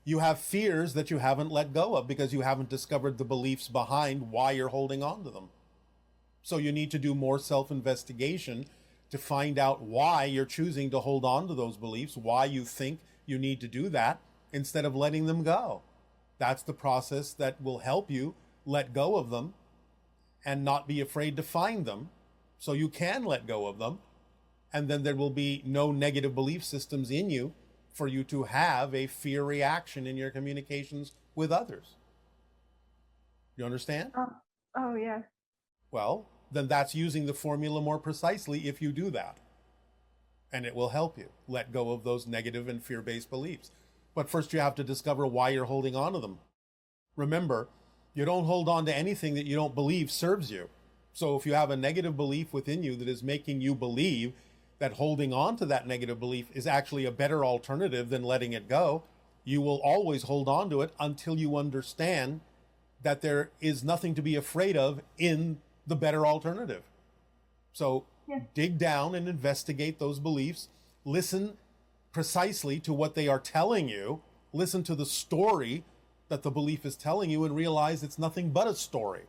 You have fears that you haven't let go of because you haven't discovered the beliefs behind why you're holding on to them. So you need to do more self-investigation to find out why you're choosing to hold on to those beliefs, why you think you need to do that instead of letting them go. That's the process that will help you let go of them and not be afraid to find them, so you can let go of them. And then there will be no negative belief systems in you for you to have a fear reaction in your communications with others. You understand? Oh, yes. Well, then that's using the formula more precisely if you do that. And it will help you let go of those negative and fear-based beliefs. But first you have to discover why you're holding on to them. Remember, you don't hold on to anything that you don't believe serves you. So if you have a negative belief within you that is making you believe that holding on to that negative belief is actually a better alternative than letting it go, you will always hold on to it until you understand that there is nothing to be afraid of in the better alternative. So dig down and investigate those beliefs. Listen precisely to what they are telling you. Listen to the story that the belief is telling you and realize it's nothing but a story,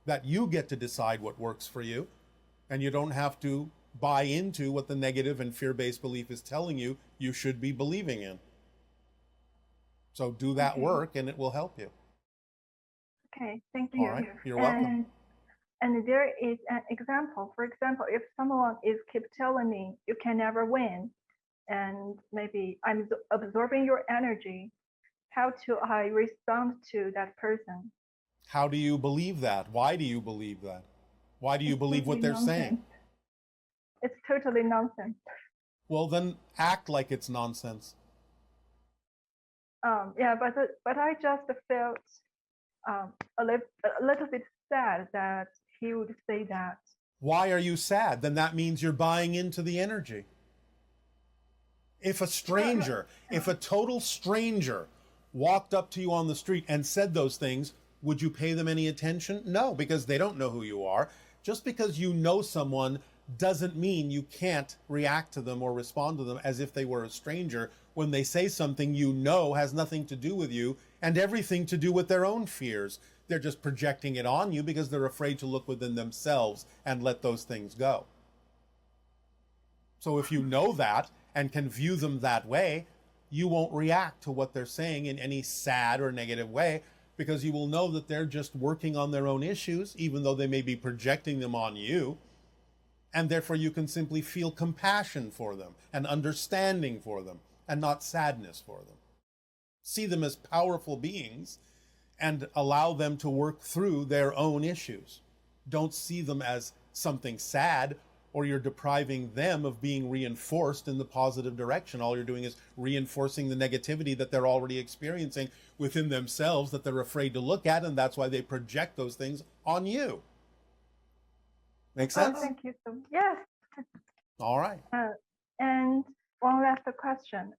that you get to decide what works for you, and you don't have to buy into what the negative and fear-based belief is telling you you should be believing in. So do that work and it will help you. Okay, thank you. All right, you're welcome. And there is an example. For example, if someone keep telling me you can never win, and maybe I'm absorbing your energy, how do I respond to that person? How do you believe that? Why do you believe that? Why do you believe what they're saying? It's totally nonsense. Well, then act like it's nonsense. Yeah, but I just felt a little bit sad that he would say that. Why are you sad? Then that means you're buying into the energy. If a stranger, if a total stranger walked up to you on the street and said those things, would you pay them any attention? No, because they don't know who you are. Just because you know someone doesn't mean you can't react to them or respond to them as if they were a stranger when they say something you know has nothing to do with you and everything to do with their own fears. They're just projecting it on you because they're afraid to look within themselves and let those things go. So if you know that and can view them that way, you won't react to what they're saying in any sad or negative way, because you will know that they're just working on their own issues, even though they may be projecting them on you. And therefore you can simply feel compassion for them and understanding for them and not sadness for them. See them as powerful beings and allow them to work through their own issues. Don't see them as something sad, or you're depriving them of being reinforced in the positive direction. All you're doing is reinforcing the negativity that they're already experiencing within themselves that they're afraid to look at, and that's why they project those things on you. Make sense? Oh, thank you. Yes. All right. And one last question.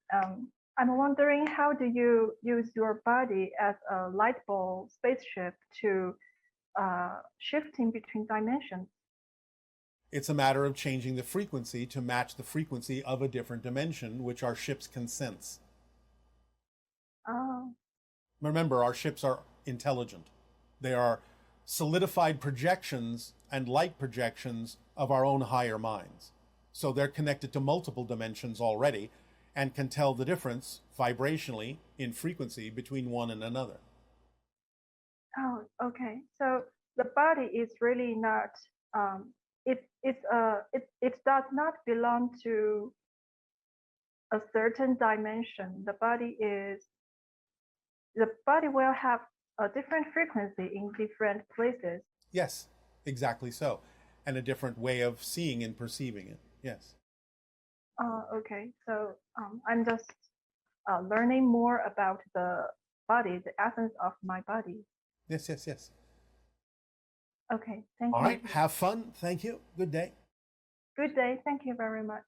I'm wondering, how do you use your body as a light bulb spaceship to shifting between dimensions? It's a matter of changing the frequency to match the frequency of a different dimension, which our ships can sense. Oh. Remember, our ships are intelligent. They are solidified projections and light projections of our own higher minds. So they're connected to multiple dimensions already and can tell the difference vibrationally in frequency between one and another. Oh, okay. So the body is really not it does not belong to a certain dimension. The body will have a different frequency in different places. Yes, exactly so. And a different way of seeing and perceiving it. Yes. Okay. So I'm just learning more about the body, the essence of my body. Yes, yes, yes. Okay. Thank you. All right. Have fun. Thank you. Good day. Good day. Thank you very much.